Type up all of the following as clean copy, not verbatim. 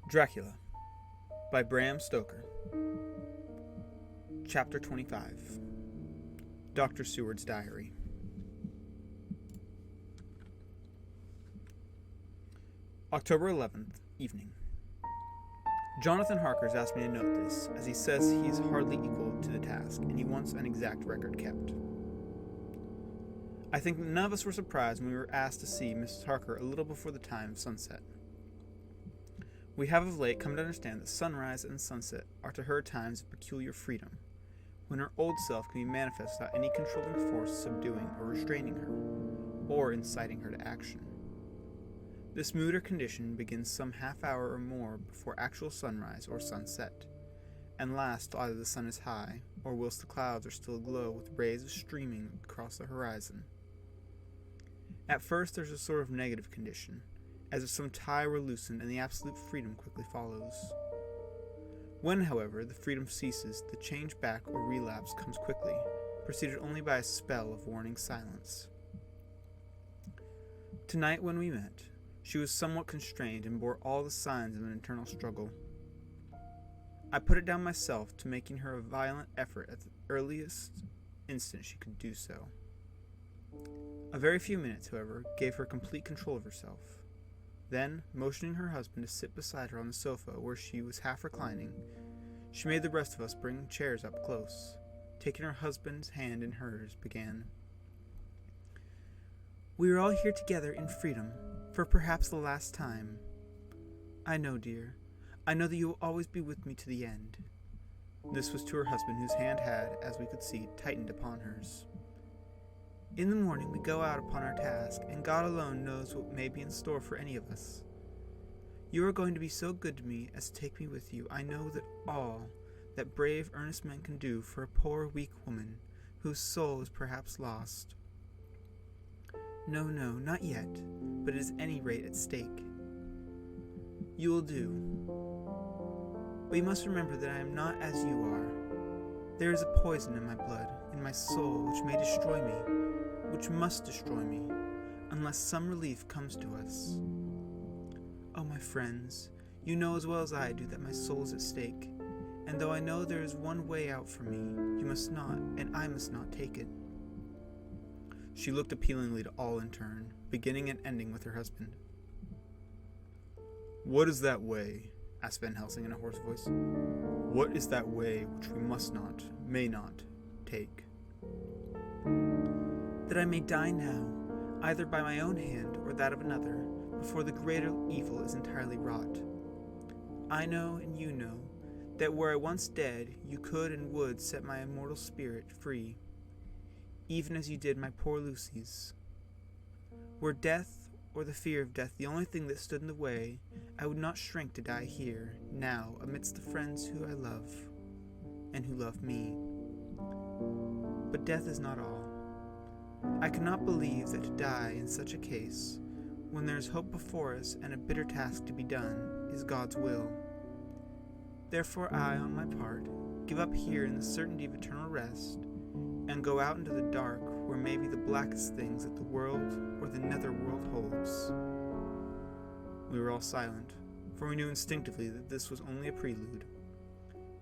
Dracula by Bram Stoker. Chapter 25. Dr. Seward's Diary. October 11th, evening. Jonathan Harker's asked me to note this, as he says he is hardly equal to the task, and he wants an exact record kept. I think none of us were surprised when we were asked to see Mrs. Harker a little before the time of sunset. We have of late come to understand that sunrise and sunset are to her times of peculiar freedom, when her old self can be manifest without any controlling force subduing or restraining her, or inciting her to action. This mood or condition begins some half hour or more before actual sunrise or sunset, and lasts till either the sun is high, or whilst the clouds are still aglow with rays streaming across the horizon. At first there's a sort of negative condition, as if some tie were loosened and the absolute freedom quickly follows. When, however, the freedom ceases, the change back or relapse comes quickly, preceded only by a spell of warning silence. Tonight when we met, she was somewhat constrained and bore all the signs of an internal struggle. I put it down myself to making her a violent effort at the earliest instant she could do so. A very few minutes, however, gave her complete control of herself. Then, motioning her husband to sit beside her on the sofa where she was half reclining, she made the rest of us bring chairs up close. Taking her husband's hand in hers, began, "We are all here together in freedom, for perhaps the last time. I know, dear, I know that you will always be with me to the end." This was to her husband, whose hand had, as we could see, tightened upon hers. "In the morning we go out upon our task, and God alone knows what may be in store for any of us. You are going to be so good to me as to take me with you. I know that all that brave, earnest men can do for a poor, weak woman, whose soul is perhaps lost. No, not yet, but it is at any rate at stake. You will do. But you must remember that I am not as you are. There is a poison in my blood, in my soul, which may destroy me, which must destroy me, unless some relief comes to us. Oh, my friends, you know as well as I do that my soul is at stake, and though I know there is one way out for me, you must not, and I must not take it." She looked appealingly to all in turn, beginning and ending with her husband. "What is that way?" asked Van Helsing in a hoarse voice. "What is that way which we must not, may not, take?" "That I may die now, either by my own hand or that of another, before the greater evil is entirely wrought. I know, and you know, that were I once dead, you could and would set my immortal spirit free, even as you did my poor Lucy's. Were death, or the fear of death, the only thing that stood in the way, I would not shrink to die here, now, amidst the friends who I love, and who love me. But death is not all. I cannot believe that to die in such a case, when there is hope before us and a bitter task to be done, is God's will. Therefore I, on my part, give up here in the certainty of eternal rest, and go out into the dark where may be the blackest things that the world or the nether world holds." We were all silent, for we knew instinctively that this was only a prelude.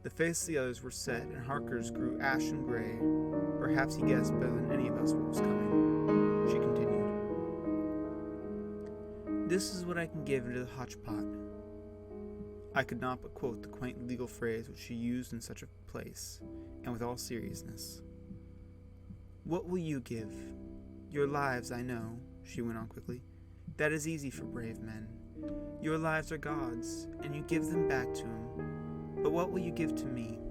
The faces of the others were set, and Harker's grew ashen gray. Perhaps he guessed better than any of us what was coming. She continued, "This is what I can give into the hotchpot." I could not but quote the quaint legal phrase which she used in such a place, and with all seriousness. "What will you give? Your lives, I know," she went on quickly. "That is easy for brave men. Your lives are God's, and you give them back to Him. But what will you give to me?"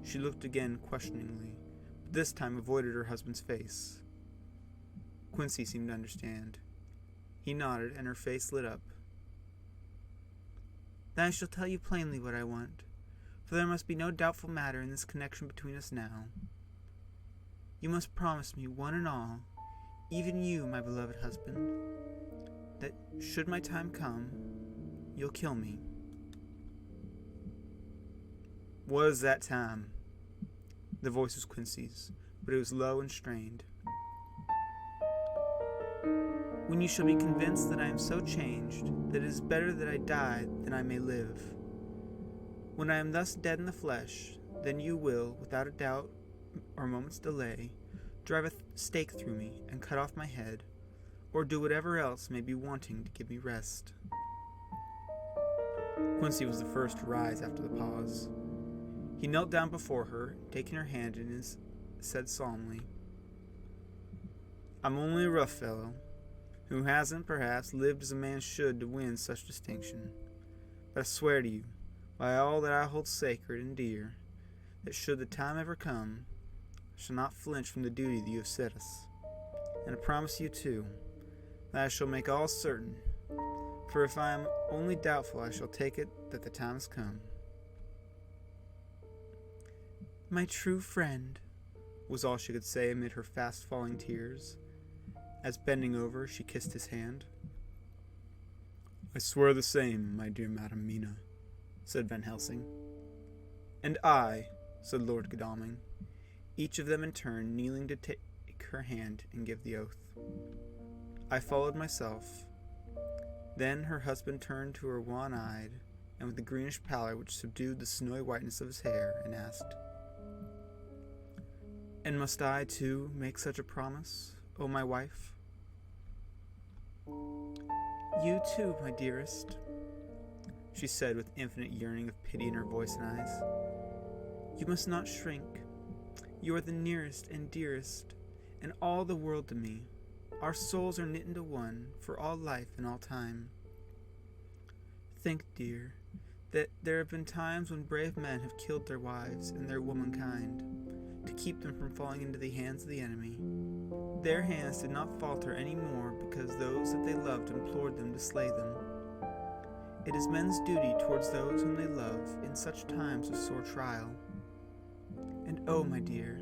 She looked again questioningly, but this time avoided her husband's face. Quincy seemed to understand. He nodded, and her face lit up. "Then I shall tell you plainly what I want, for there must be no doubtful matter in this connection between us now. You must promise me, one and all, even you, my beloved husband, that, should my time come, you'll kill me." "What is that time?" The voice was Quincy's, but it was low and strained. when you shall be convinced that I am so changed that it is better that I die than I may live. When I am thus dead in the flesh, then you will, without a doubt or a moment's delay, drive a stake through me and cut off my head, or do whatever else may be wanting to give me rest." Quincy was the first to rise after the pause. He knelt down before her, taking her hand in his, said solemnly, "I'm only a rough fellow, who hasn't, perhaps, lived as a man should to win such distinction. But I swear to you, by all that I hold sacred and dear, that should the time ever come, I shall not flinch from the duty that you have set us. And I promise you, too, that I shall make all certain, for if I am only doubtful, I shall take it that the time has come." "My true friend," was all she could say amid her fast-falling tears, as bending over, she kissed his hand. "I swear the same, my dear Madam Mina," said Van Helsing. "And I," said Lord Godalming, each of them in turn kneeling to take her hand and give the oath. I followed myself. Then her husband turned to her wan-eyed, and with the greenish pallor which subdued the snowy whiteness of his hair, and asked, "And must I, too, make such a promise, O my wife?" "You too, my dearest," she said with infinite yearning of pity in her voice and eyes. "You must not shrink. You are the nearest and dearest, and all the world to me. Our souls are knit into one, for all life and all time. Think, dear, that there have been times when brave men have killed their wives and their womankind, to keep them from falling into the hands of the enemy. Their hands did not falter any more because those that they loved implored them to slay them. It is men's duty towards those whom they love in such times of sore trial. And oh, my dear,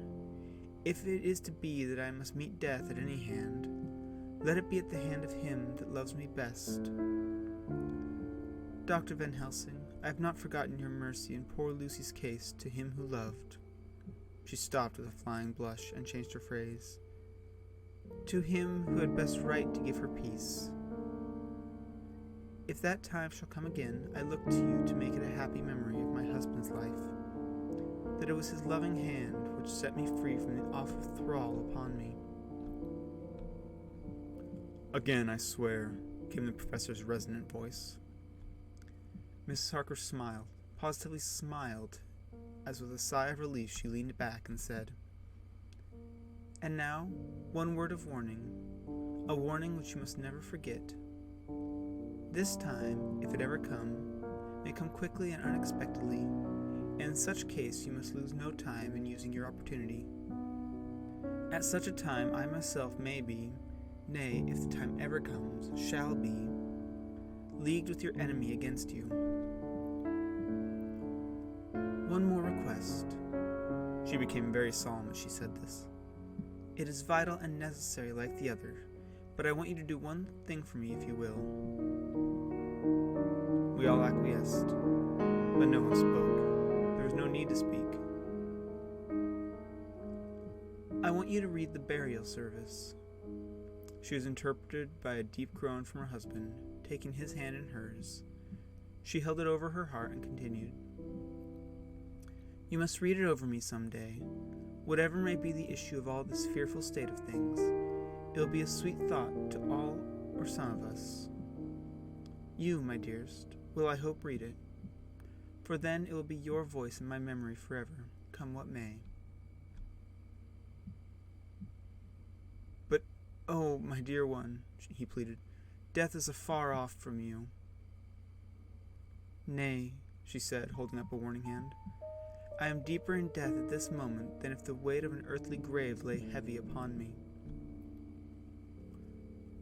if it is to be that I must meet death at any hand, let it be at the hand of him that loves me best. Dr. Van Helsing, I have not forgotten your mercy in poor Lucy's case to him who loved." She stopped with a flying blush and changed her phrase. "To him who had best right to give her peace. If that time shall come again, I look to you to make it a happy memory of my husband's life, that it was his loving hand which set me free from the awful thrall upon me." "Again, I swear," came the professor's resonant voice. Mrs. Harker smiled, positively smiled, as with a sigh of relief she leaned back and said, "And now, one word of warning, a warning which you must never forget. This time, if it ever come, may come quickly and unexpectedly, and in such case you must lose no time in using your opportunity. At such a time I myself may be, nay, if the time ever comes, shall be, leagued with your enemy against you. One more request." She became very solemn as she said this. "It is vital and necessary like the other, but I want you to do one thing for me, if you will." We all acquiesced, but no one spoke. There was no need to speak. "I want you to read the burial service." She was interpreted by a deep groan from her husband, taking his hand in hers. She held it over her heart and continued, "You must read it over me some day. Whatever may be the issue of all this fearful state of things, it will be a sweet thought to all or some of us. You, my dearest, will, I hope, read it, for then it will be your voice in my memory forever, come what may." "But, oh, my dear one," he pleaded, "death is afar off from you." "Nay," she said, holding up a warning hand, "I am deeper in death at this moment than if the weight of an earthly grave lay heavy upon me."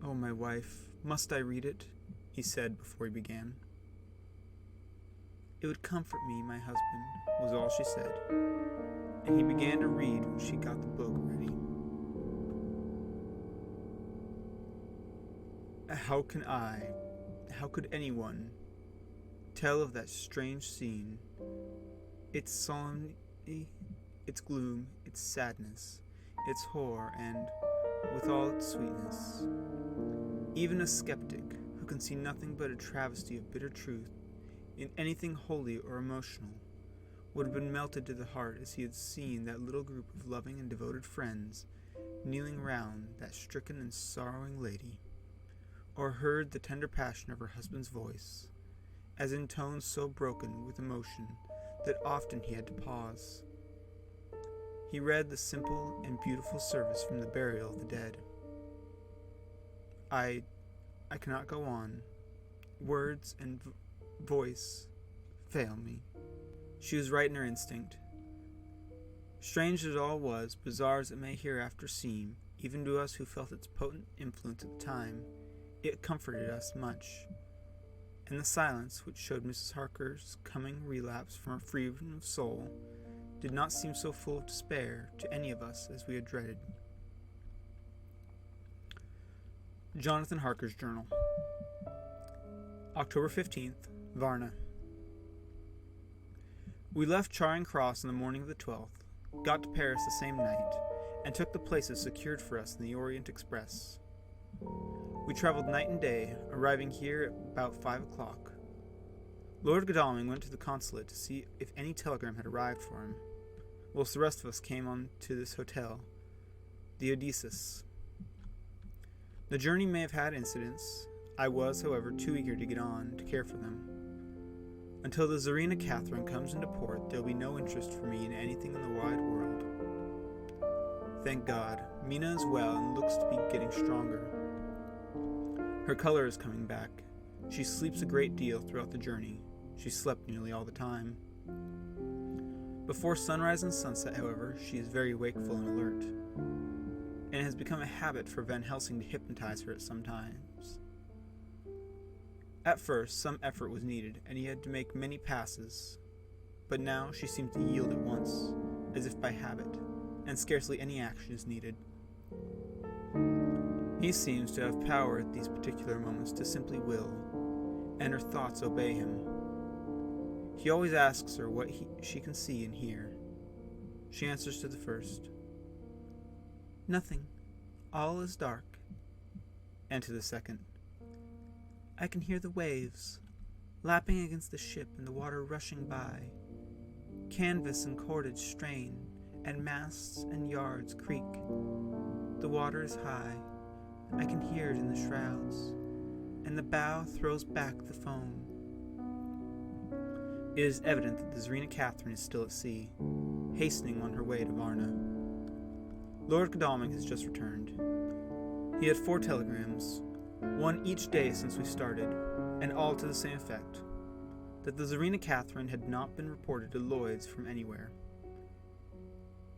"Oh, my wife, must I read it?" he said before he began. "It would comfort me, my husband," was all she said, and he began to read when she got the book ready. How could anyone tell of that strange scene, its solemnity, its gloom, its sadness, its horror, and, with all its sweetness, Even a skeptic, who can see nothing but a travesty of bitter truth in anything holy or emotional, would have been melted to the heart as he had seen that little group of loving and devoted friends kneeling round that stricken and sorrowing lady, or heard the tender passion of her husband's voice, as in tones so broken with emotion that often he had to pause. He read the simple and beautiful service from the burial of the dead. I cannot go on. Words and voice fail me. She was right in her instinct. Strange as it all was, bizarre as it may hereafter seem, even to us who felt its potent influence at the time, it comforted us much. And the silence which showed Mrs. Harker's coming relapse from her freedom of soul did not seem so full of despair to any of us as we had dreaded. Jonathan Harker's Journal. October 15th, Varna. We left Charing Cross on the morning of the 12th, got to Paris the same night, and took the places secured for us in the Orient Express. We traveled night and day, arriving here at about 5 o'clock. Lord Godalming went to the consulate to see if any telegram had arrived for him, whilst the rest of us came on to this hotel, the Odysseus. The journey may have had incidents. I was, however, too eager to get on to care for them. Until the Tsarina Catherine comes into port, there will be no interest for me in anything in the wide world. Thank God, Mina is well and looks to be getting stronger. Her color is coming back. She sleeps a great deal throughout the journey. She slept nearly all the time. Before sunrise and sunset, however, she is very wakeful and alert, and it has become a habit for Van Helsing to hypnotize her at some times. At first, some effort was needed, and he had to make many passes, but now she seems to yield at once, as if by habit, and scarcely any action is needed. He seems to have power at these particular moments to simply will, and her thoughts obey him. He always asks her what she can see and hear. She answers to the first, "Nothing. All is dark." And to the second, "I can hear the waves lapping against the ship and the water rushing by. Canvas and cordage strain, and masts and yards creak. The water is high. I can hear it in the shrouds, and the bow throws back the foam." It is evident that the Tsarina Catherine is still at sea, hastening on her way to Varna. Lord Godalming has just returned. He had 4 telegrams, one each day since we started, and all to the same effect, that the Tsarina Catherine had not been reported to Lloyd's from anywhere.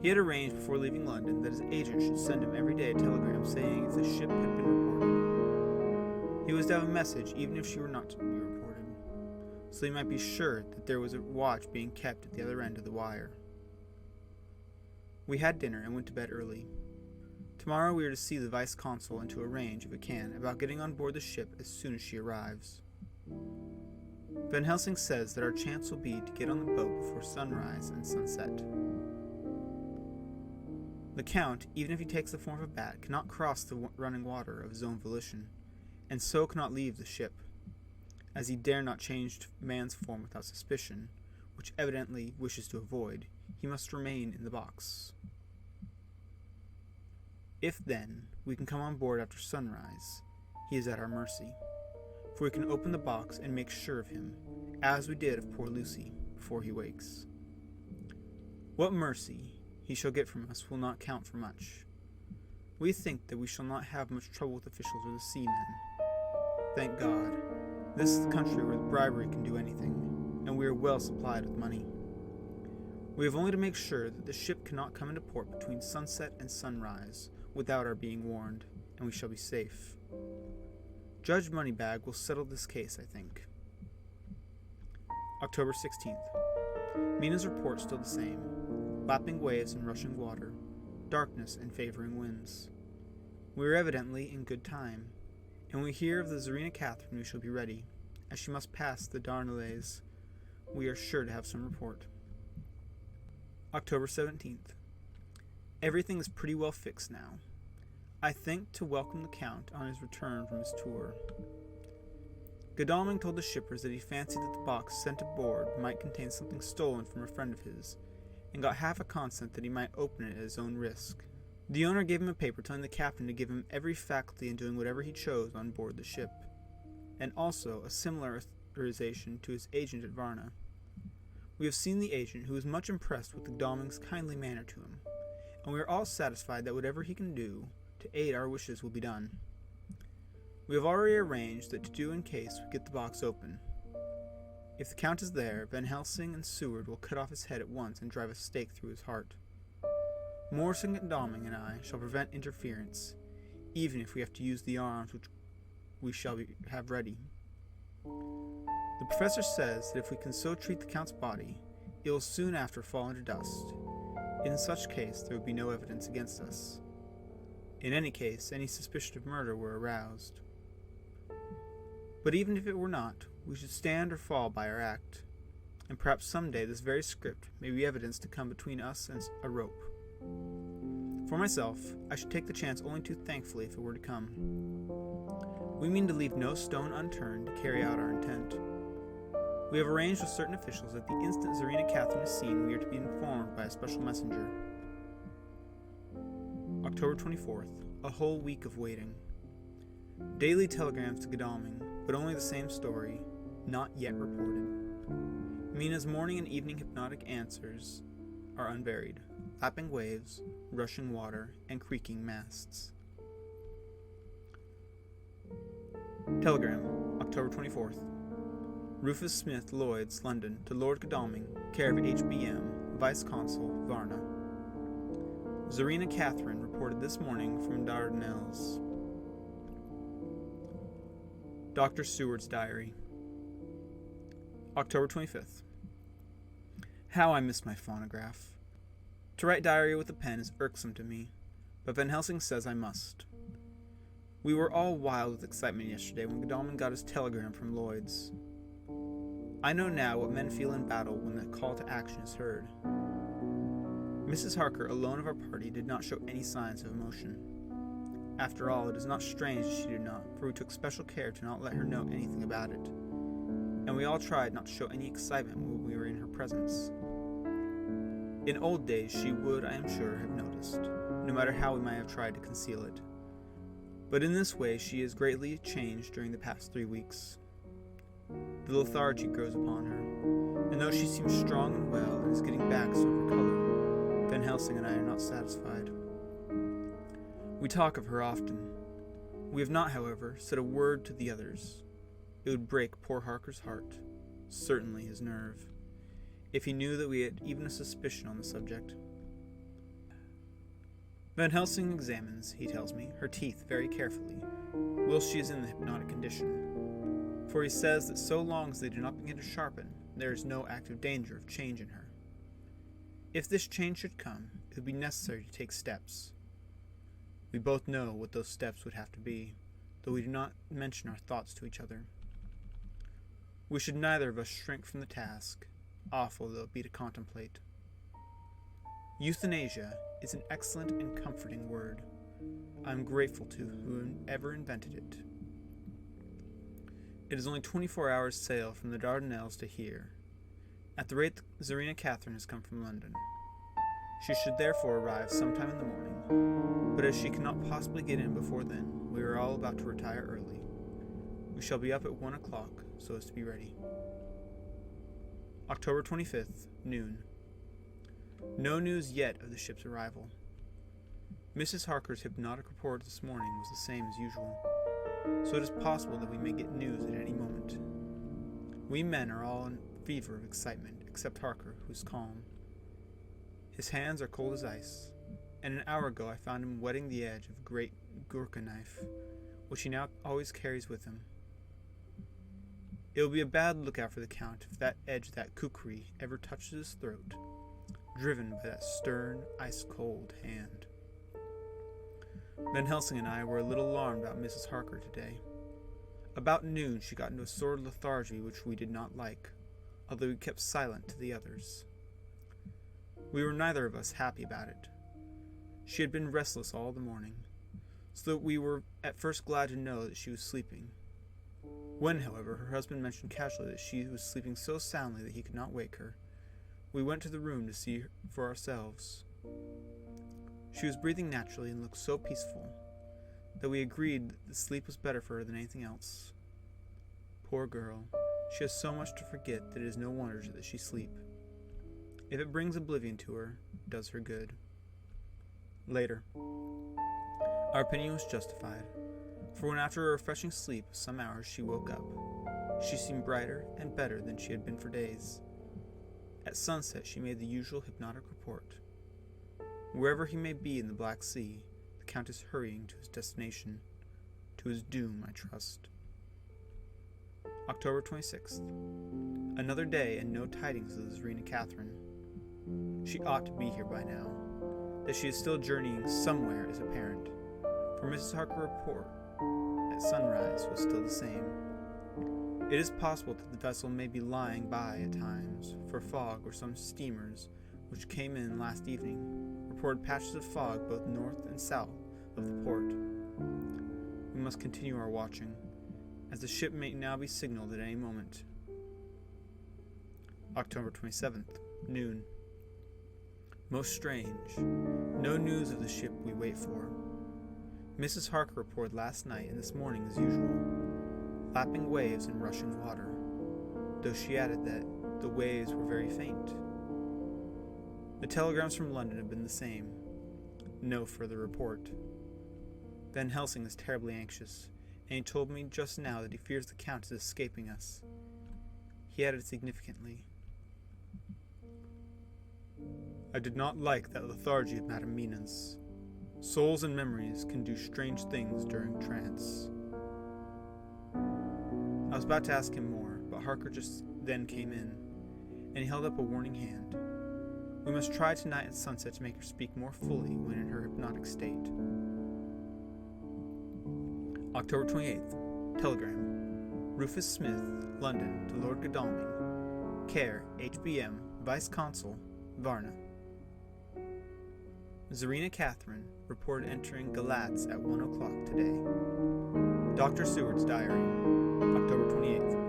He had arranged before leaving London that his agent should send him every day a telegram saying if the ship had been reported. He was to have a message even if she were not to be reported, so he might be sure that there was a watch being kept at the other end of the wire. We had dinner and went to bed early. Tomorrow we are to see the vice-consul and to arrange, if we can, about getting on board the ship as soon as she arrives. Van Helsing says that our chance will be to get on the boat before sunrise and sunset. The Count, even if he takes the form of a bat, cannot cross the running water of his own volition, and so cannot leave the ship, as he dare not change man's form without suspicion, which evidently wishes to avoid. He must remain in the box. If, then, we can come on board after sunrise, he is at our mercy, for we can open the box and make sure of him, as we did of poor Lucy, before he wakes. What mercy he shall get from us will not count for much. We think that we shall not have much trouble with officials or the seamen. Thank God, this is the country where bribery can do anything, and we are well supplied with money. We have only to make sure that the ship cannot come into port between sunset and sunrise without our being warned, and we shall be safe. Judge Moneybag will settle this case, I think. October 16th. Mina's report still the same. Lapping waves and rushing water, darkness and favoring winds. We are evidently in good time, and when we hear of the Tsarina Catherine we shall be ready, as she must pass the Dardanelles. We are sure to have some report. October 17th. Everything is pretty well fixed now. I think, to welcome the Count on his return from his tour. Godalming told the shippers that he fancied that the box sent aboard might contain something stolen from a friend of his, and got half a consent that he might open it at his own risk. The owner gave him a paper telling the captain to give him every faculty in doing whatever he chose on board the ship, and also a similar authorization to his agent at Varna. We have seen the agent, who is much impressed with Godalming's kindly manner to him, and we are all satisfied that whatever he can do to aid our wishes will be done. We have already arranged that to do in case we get the box open. If the Count is there, Van Helsing and Seward will cut off his head at once and drive a stake through his heart. Morrison, Godalming, and I shall prevent interference, even if we have to use the arms which we shall have ready. The professor says that if we can so treat the Count's body, it will soon after fall into dust. In such case, there would be no evidence against us. In any case, any suspicion of murder were aroused. But even if it were not, we should stand or fall by our act, and perhaps someday this very script may be evidence to come between us and a rope. For myself, I should take the chance only too thankfully if it were to come. We mean to leave no stone unturned to carry out our intent. We have arranged with certain officials that the instant Czarina Catherine is seen, we are to be informed by a special messenger. October 24th, a whole week of waiting. Daily telegrams to Godalming, but only the same story, not yet reported. Mina's morning and evening hypnotic answers are unvaried: lapping waves, rushing water, and creaking masts. Telegram, October 24th. Rufus Smith, Lloyd's, London, to Lord Godalming, care of HBM, Vice Consul, Varna. Czarina Catherine reported this morning from Dardanelles. Dr. Seward's diary. October 25th. How I miss my phonograph. To write diary with a pen is irksome to me, but Van Helsing says I must. We were all wild with excitement yesterday when Godalming got his telegram from Lloyd's. I know now what men feel in battle when the call to action is heard. Mrs. Harker, alone of our party, did not show any signs of emotion. After all, it is not strange that she did not, for we took special care to not let her know anything about it, and we all tried not to show any excitement when we were in her presence. In old days she would, I am sure, have noticed, no matter how we might have tried to conceal it. But in this way she is greatly changed during the past 3 weeks. The lethargy grows upon her, and though she seems strong and well and is getting back some of her color, Van Helsing and I are not satisfied. We talk of her often. We have not, however, said a word to the others. It would break poor Harker's heart, certainly his nerve, if he knew that we had even a suspicion on the subject. Van Helsing examines, he tells me, her teeth very carefully, whilst she is in the hypnotic condition, for he says that so long as they do not begin to sharpen, there is no active danger of change in her. If this change should come, it would be necessary to take steps. We both know what those steps would have to be, though we do not mention our thoughts to each other. We should neither of us shrink from the task, awful though it be to contemplate. Euthanasia is an excellent and comforting word. I am grateful to whoever invented it. It is only 24 hours' sail from the Dardanelles to here. At the rate Czarina Catherine has come from London, she should therefore arrive sometime in the morning, but as she cannot possibly get in before then, we are all about to retire early. We shall be up at 1 o'clock, so as to be ready. October 25th, noon. No news yet of the ship's arrival. Mrs. Harker's hypnotic report this morning was the same as usual, so it is possible that we may get news at any moment. We men are all in fever of excitement, except Harker, who is calm. His hands are cold as ice, and an hour ago I found him whetting the edge of a great Gurkha knife, which he now always carries with him. It will be a bad lookout for the Count if that edge of that kukri ever touches his throat, driven by that stern, ice-cold hand. Van Helsing and I were a little alarmed about Mrs. Harker today. About noon she got into a sort of lethargy which we did not like, although we kept silent to the others. We were neither of us happy about it. She had been restless all the morning, so that we were at first glad to know that she was sleeping. When, however, her husband mentioned casually that she was sleeping so soundly that he could not wake her, we went to the room to see for ourselves. She was breathing naturally and looked so peaceful that we agreed that sleep was better for her than anything else. Poor girl, she has so much to forget that it is no wonder that she sleep. If it brings oblivion to her, it does her good. Later, our opinion was justified, for when after a refreshing sleep of some hours she woke up, she seemed brighter and better than she had been for days. At sunset she made the usual hypnotic report. Wherever he may be in the Black Sea, the Count is hurrying to his destination, to his doom, I trust. October 26th. Another day and no tidings of the Zarina Catherine. She ought to be here by now. That she is still journeying somewhere is apparent, for Mrs. Harker's report at sunrise was still the same. It is possible that the vessel may be lying by at times, for fog or some steamers which came in last evening reported patches of fog both north and south of the port. We must continue our watching, as the ship may now be signaled at any moment. October 27th, noon. Most strange. No news of the ship we wait for. Mrs. Harker reported last night and this morning as usual, lapping waves and rushing water, though she added that the waves were very faint. The telegrams from London have been the same. No further report. Van Helsing is terribly anxious, and he told me just now that he fears the Count is escaping us. He added significantly, I did not like that lethargy of Madame Mina's. Souls and memories can do strange things during trance. I was about to ask him more, but Harker just then came in, and he held up a warning hand. We must try tonight at sunset to make her speak more fully when in her hypnotic state. October 28th. Telegram. Rufus Smith, London, to Lord Godalming. Care, HBM, Vice Consul, Varna. Zarina Catherine reported entering Galatz at 1 o'clock today. Dr. Seward's diary. October 28th.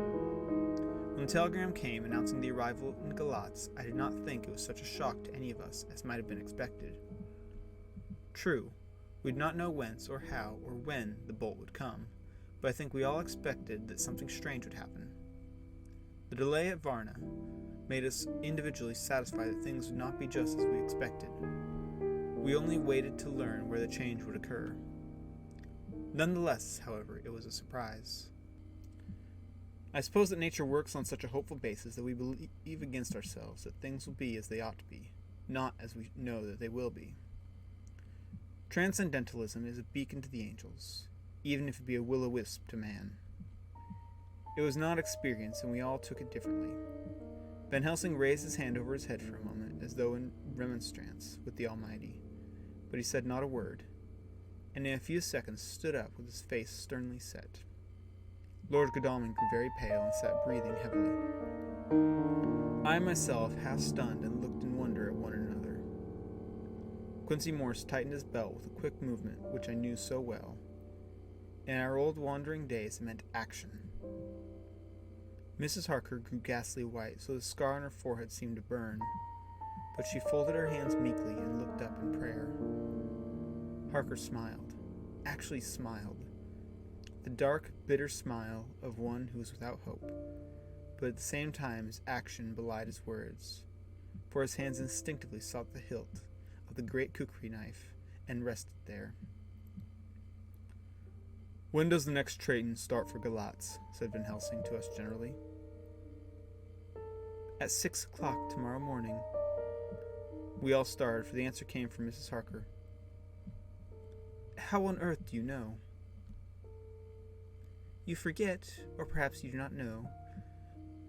When the telegram came announcing the arrival in Galatz, I did not think it was such a shock to any of us as might have been expected. True, we did not know whence or how or when the bolt would come, but I think we all expected that something strange would happen. The delay at Varna made us individually satisfied that things would not be just as we expected. We only waited to learn where the change would occur. Nonetheless, however, it was a surprise. I suppose that nature works on such a hopeful basis that we believe against ourselves that things will be as they ought to be, not as we know that they will be. Transcendentalism is a beacon to the angels, even if it be a will-o'-wisp to man. It was not experience, and we all took it differently. Van Helsing raised his hand over his head for a moment, as though in remonstrance with the Almighty, but he said not a word, and in a few seconds stood up with his face sternly set. Lord Godalming grew very pale and sat breathing heavily. I myself, half stunned, and looked in wonder at one another. Quincey Morse tightened his belt with a quick movement which I knew so well. In our old wandering days it meant action. Mrs. Harker grew ghastly white, so the scar on her forehead seemed to burn, but she folded her hands meekly and looked up in prayer. Harker smiled, actually smiled, the dark, bitter smile of one who is without hope, but at the same time his action belied his words, for his hands instinctively sought the hilt of the great kukri knife and rested there. When does the next train start for Galatz? Said Van Helsing to us generally. At 6 o'clock tomorrow morning. We all started, for the answer came from Mrs. Harker. How on earth do you know? You forget, or perhaps you do not know,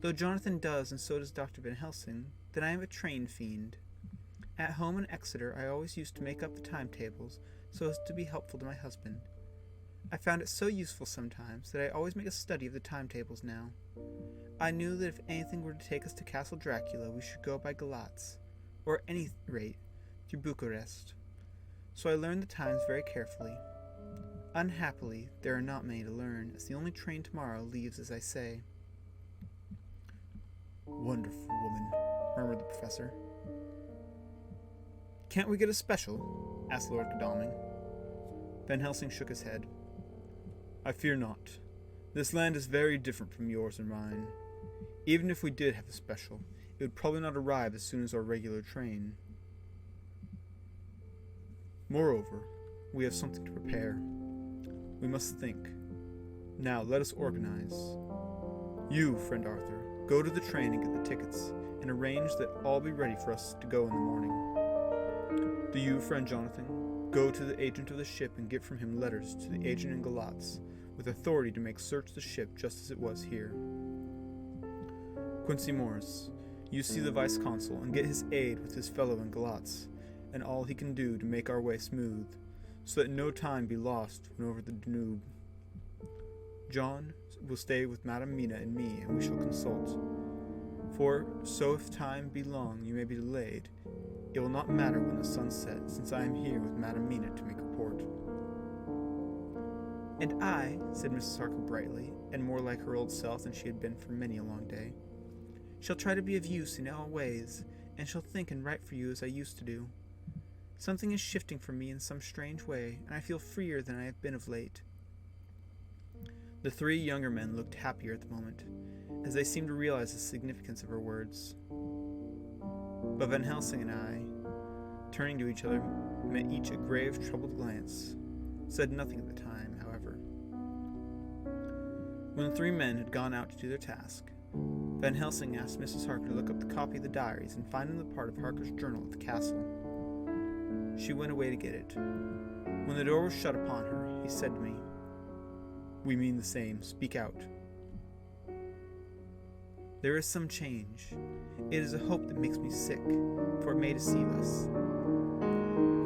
though Jonathan does and so does Dr. Van Helsing, that I am a train fiend. At home in Exeter I always used to make up the timetables so as to be helpful to my husband. I found it so useful sometimes that I always make a study of the timetables now. I knew that if anything were to take us to Castle Dracula we should go by Galatz, or at any rate through Bucharest. So I learned the times very carefully. Unhappily, there are not many to learn, as the only train tomorrow leaves as I say." "Wonderful woman," murmured the professor. "Can't we get a special?" asked Lord Godalming. Van Helsing shook his head. "I fear not. This land is very different from yours and mine. Even if we did have a special, it would probably not arrive as soon as our regular train. Moreover, we have something to prepare. We must think. Now let us organize. You, friend Arthur, go to the train and get the tickets, and arrange that all be ready for us to go in the morning. Do you, friend Jonathan, go to the agent of the ship and get from him letters to the agent in Galatz, with authority to make search the ship just as it was here. Quincy Morris, you see the vice-consul and get his aid with his fellow in Galatz, and all he can do to make our way smooth, so that no time be lost when over the Danube. John will stay with Madame Mina and me, and we shall consult. For so if time be long you may be delayed, it will not matter when the sun sets, since I am here with Madame Mina to make report." "And I," said Mrs. Harker brightly, and more like her old self than she had been for many a long day, "shall try to be of use in all ways, and shall think and write for you as I used to do. Something is shifting from me in some strange way, and I feel freer than I have been of late." The three younger men looked happier at the moment, as they seemed to realize the significance of her words. But Van Helsing and I, turning to each other, met each a grave, troubled glance, said nothing at the time, however. When the three men had gone out to do their task, Van Helsing asked Mrs. Harker to look up the copy of the diaries and find in the part of Harker's journal at the castle. She went away to get it. When the door was shut upon her, he said to me, "We mean the same. Speak out." "There is some change. It is a hope that makes me sick, for it may deceive us."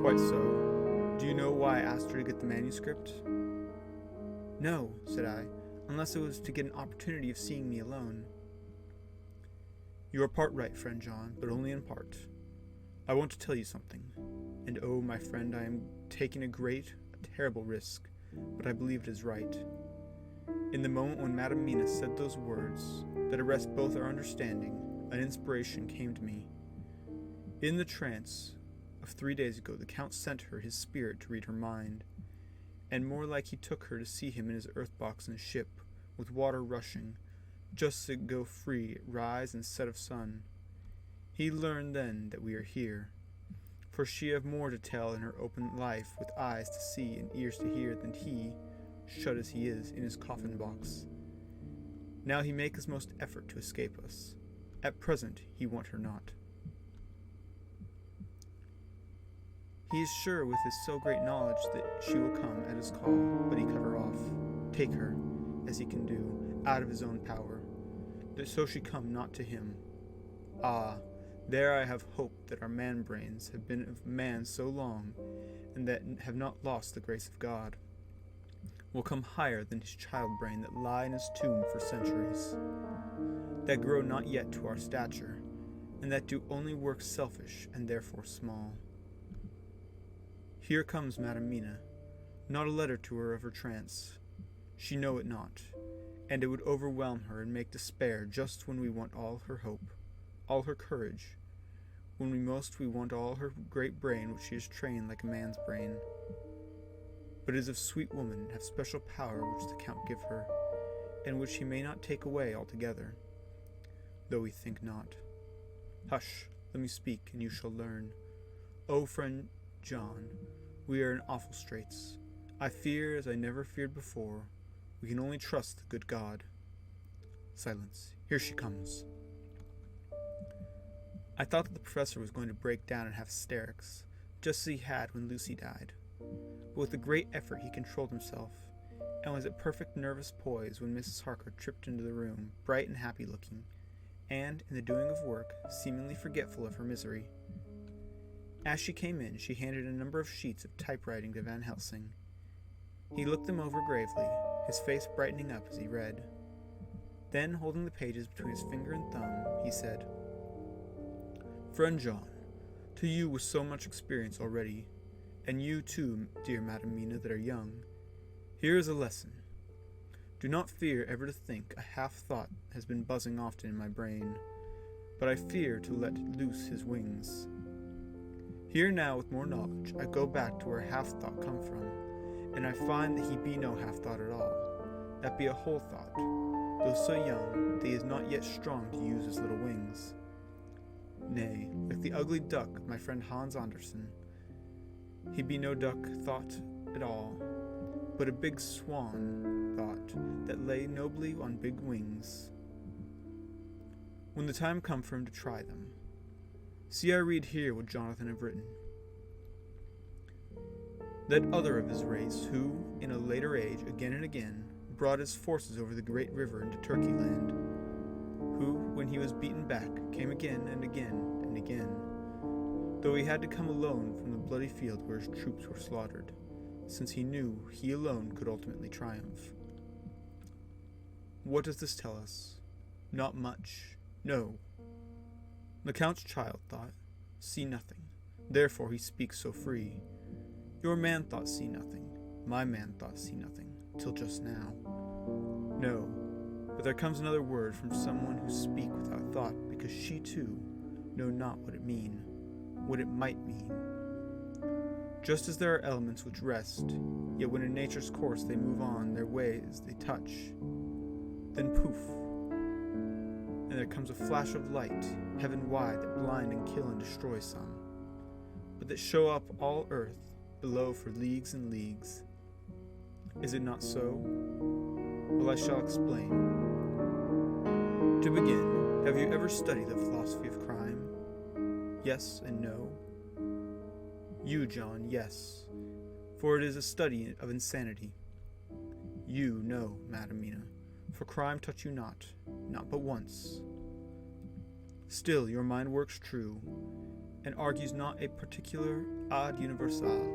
"Quite so. Do you know why I asked her to get the manuscript?" "No," said I, "unless it was to get an opportunity of seeing me alone." "You are part right, friend John, but only in part. I want to tell you something, and oh, my friend, I am taking a terrible risk, but I believe it is right. In the moment when Madame Mina said those words that arrest both our understanding, an inspiration came to me. In the trance of 3 days ago, the Count sent her his spirit to read her mind, and more like he took her to see him in his earth box in a ship, with water rushing, just to go free, rise and set of sun. He learned then that we are here, for she have more to tell in her open life, with eyes to see and ears to hear, than he, shut as he is, in his coffin box. Now he make his most effort to escape us. At present he want her not. He is sure with his so great knowledge that she will come at his call, but he cut her off, take her, as he can do, out of his own power, that so she come not to him. Ah, there I have hope that our man-brains have been of man so long, and that have not lost the grace of God, will come higher than his child-brain that lie in his tomb for centuries, that grow not yet to our stature, and that do only work selfish and therefore small. Here comes Madame Mina, not a letter to her of her trance. She know it not, and it would overwhelm her and make despair just when we want all her hope, all her courage, when we want all her great brain which she has trained like a man's brain. But it is of sweet woman have special power which the Count give her, and which he may not take away altogether, though we think not. Hush, let me speak, and you shall learn. O friend John, we are in awful straits. I fear as I never feared before. We can only trust the good God. Silence. Here she comes. I thought that the professor was going to break down and have hysterics, just as he had when Lucy died. But with a great effort he controlled himself, and was at perfect nervous poise when Mrs. Harker tripped into the room, bright and happy looking, and, in the doing of work, seemingly forgetful of her misery. As she came in, she handed a number of sheets of typewriting to Van Helsing. He looked them over gravely, his face brightening up as he read. Then, holding the pages between his finger and thumb, he said, "Friend John, to you with so much experience already, and you too, dear Madame Mina, that are young, Here is a lesson. Do not fear ever to think. A half-thought has been buzzing often in my brain, but I fear to let loose his wings. Here now, with more knowledge, I go back to where half-thought come from, and I find that he be no half-thought at all, that be a whole thought, though so young that he is not yet strong to use his little wings. Nay, like the ugly duck of my friend Hans Andersen, he be no duck thought at all, but a big swan thought that lay nobly on big wings. When the time come for him to try them, see I read here what Jonathan have written. That other of his race, who, in a later age, again and again, brought his forces over the great river into Turkey land, who, when he was beaten back, came again and again and again, though he had to come alone from the bloody field where his troops were slaughtered, since he knew he alone could ultimately triumph. What does this tell us? Not much. No. The Count's child thought, see nothing, therefore he speaks so free. Your man thought see nothing, my man thought see nothing, till just now. No, but there comes another word from someone who speak without thought, because she too know not what it mean, what it might mean. Just as there are elements which rest, yet when in nature's course they move on their ways they touch, then poof, and there comes a flash of light, heaven-wide, that blind and kill and destroy some, but that show up all earth below for leagues and leagues. Is it not so? Well, I shall explain. To begin, have you ever studied the philosophy of crime? Yes and no. You, John, yes, for it is a study of insanity. You, no, Madam Mina, for crime touch you not but once. Still, your mind works true, and argues not a particular ad universale.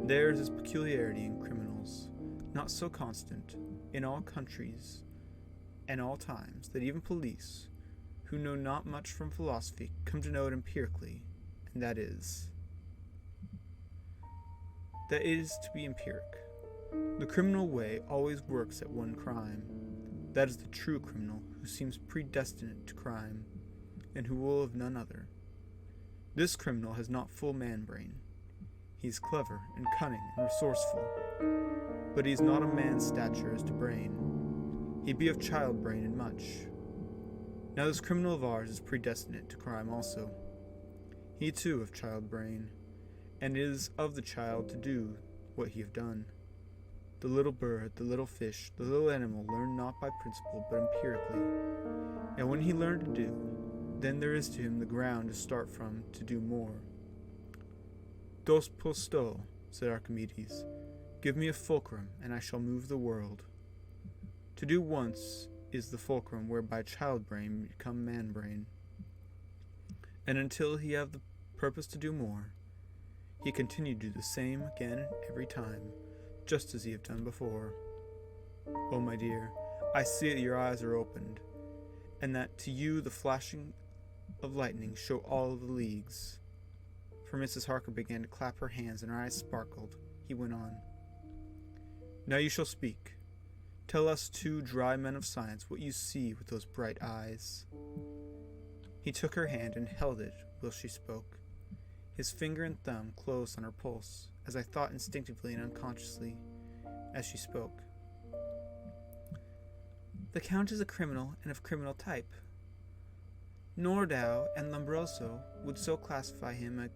Theirs is peculiarity in criminals, not so constant, in all countries and all times, that even police, who know not much from philosophy, come to know it empirically, and that it is to be empiric. The criminal way always works at one crime. That is the true criminal, who seems predestinate to crime, and who will of none other. This criminal has not full man-brain. He is clever and cunning and resourceful, but he is not a man's stature as to brain. He be of child brain in much. Now this criminal of ours is predestinate to crime also. He too of child brain, and it is of the child to do what he have done. The little bird, the little fish, the little animal learn not by principle, but empirically. And when he learned to do, then there is to him the ground to start from to do more. Dos posto, said Archimedes, give me a fulcrum, and I shall move the world. To do once is the fulcrum whereby child brain become man brain. And until he have the purpose to do more, he continued to do the same again every time, just as he have done before. Oh, my dear, I see that your eyes are opened, and that to you the flashing of lightning show all the leagues. For Mrs. Harker began to clap her hands, and her eyes sparkled. He went on. Now you shall speak. Tell us two dry men of science what you see with those bright eyes. He took her hand and held it while she spoke. His finger and thumb closed on her pulse, as I thought instinctively and unconsciously, as she spoke. The Count is a criminal, and of criminal type. Nordau and Lombroso would so classify him a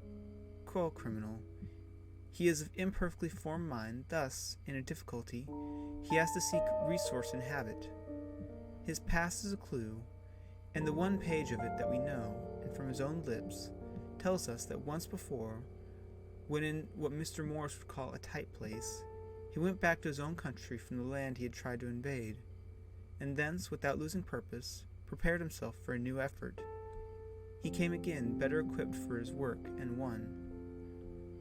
co-criminal. He is of imperfectly formed mind, thus, in a difficulty, he has to seek resource in habit. His past is a clue, and the one page of it that we know, and from his own lips, tells us that once before, when in what Mr. Morris would call a tight place, he went back to his own country from the land he had tried to invade, and thence, without losing purpose, prepared himself for a new effort. He came again better equipped for his work, and won.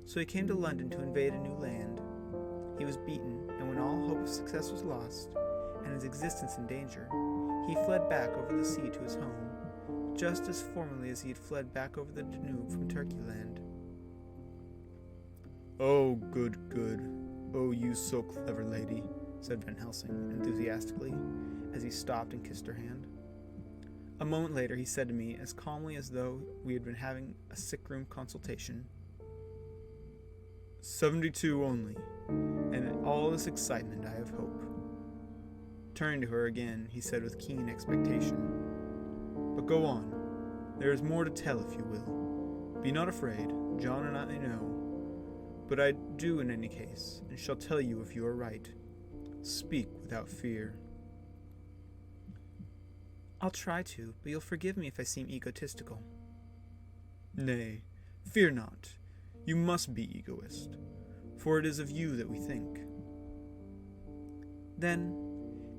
So he came to London to invade a new land. He was beaten, and when all hope of success was lost, and his existence in danger, he fled back over the sea to his home, just as formerly as he had fled back over the Danube from Turkey land. Oh, good, good. "Oh, you so clever lady," said Van Helsing enthusiastically, as he stopped and kissed her hand. A moment later he said to me, as calmly as though we had been having a sick-room consultation, 72 only, and in all this excitement I have hope. Turning to her again, he said with keen expectation, "But go on. There is more to tell if you will. Be not afraid, John and I know. But I do in any case, and shall tell you if you are right. Speak without fear." "I'll try to, but you'll forgive me if I seem egotistical." "Nay, fear not. You must be egoist, for it is of you that we think." "Then,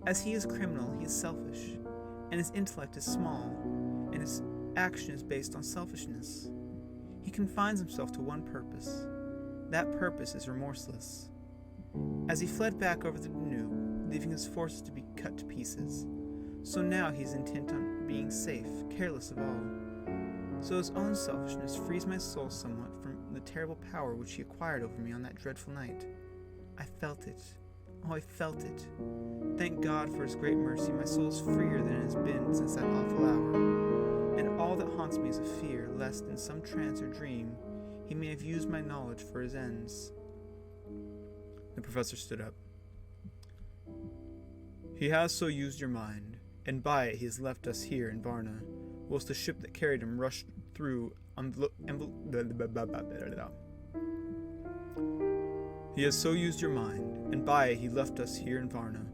as he is criminal, he is selfish, and his intellect is small, and his action is based on selfishness. He confines himself to one purpose. That purpose is remorseless. As he fled back over the Danube, leaving his forces to be cut to pieces, so now he is intent on being safe, careless of all. So his own selfishness frees my soul somewhat from the terrible power which he acquired over me on that dreadful night. I felt it. Oh, I felt it. Thank God for his great mercy, my soul is freer than it has been since that awful hour. And all that haunts me is a fear, lest in some trance or dream he may have used my knowledge for his ends." The professor stood up. "He has so used your mind, and by it he has left us here in Varna, whilst the ship that carried him rushed through He has so used your mind, and by it he left us here in Varna,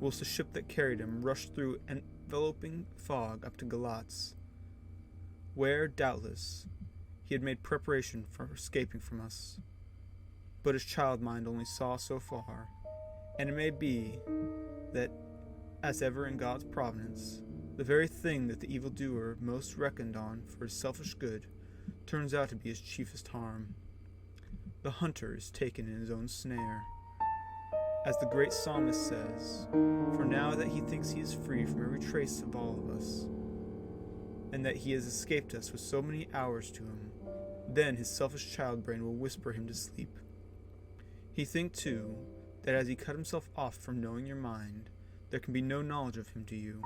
whilst the ship that carried him rushed through enveloping fog up to Galatz, where, doubtless, he had made preparation for escaping from us. But his child mind only saw so far, and it may be that, as ever in God's providence, the very thing that the evildoer most reckoned on for his selfish good turns out to be his chiefest harm. The hunter is taken in his own snare. As the great psalmist says, for now that he thinks he is free from every trace of all of us, and that he has escaped us with so many hours to him, then his selfish child brain will whisper him to sleep. He thinks, too, that as he cut himself off from knowing your mind, there can be no knowledge of him to you.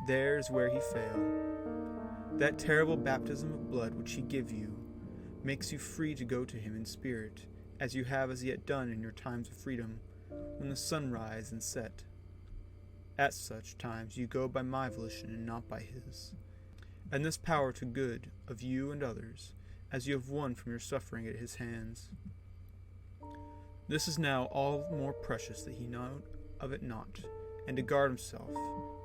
There is where he failed. That terrible baptism of blood which he give you makes you free to go to him in spirit, as you have as yet done in your times of freedom, when the sun rise and set. At such times you go by my volition and not by his. And this power to good of you and others, as you have won from your suffering at his hands. This is now all more precious that he know of it not, and to guard himself,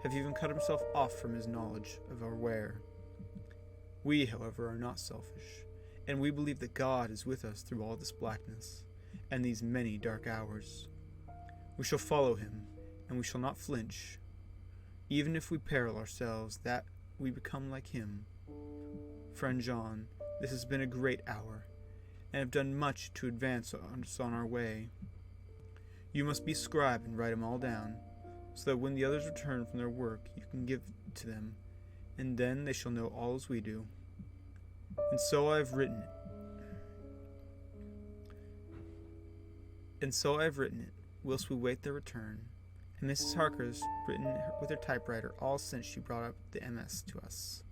have even cut himself off from his knowledge of our where. We, however, are not selfish, and we believe that God is with us through all this blackness, and these many dark hours. We shall follow him, and we shall not flinch, even if we peril ourselves, that we become like him. Friend John, this has been a great hour, and have done much to advance us on our way. You must be scribe and write them all down, so that when the others return from their work you can give it to them, and then they shall know all as we do. And so I have written it, whilst we wait their return, and Mrs. Harker's written with her typewriter all since she brought up the MS to us.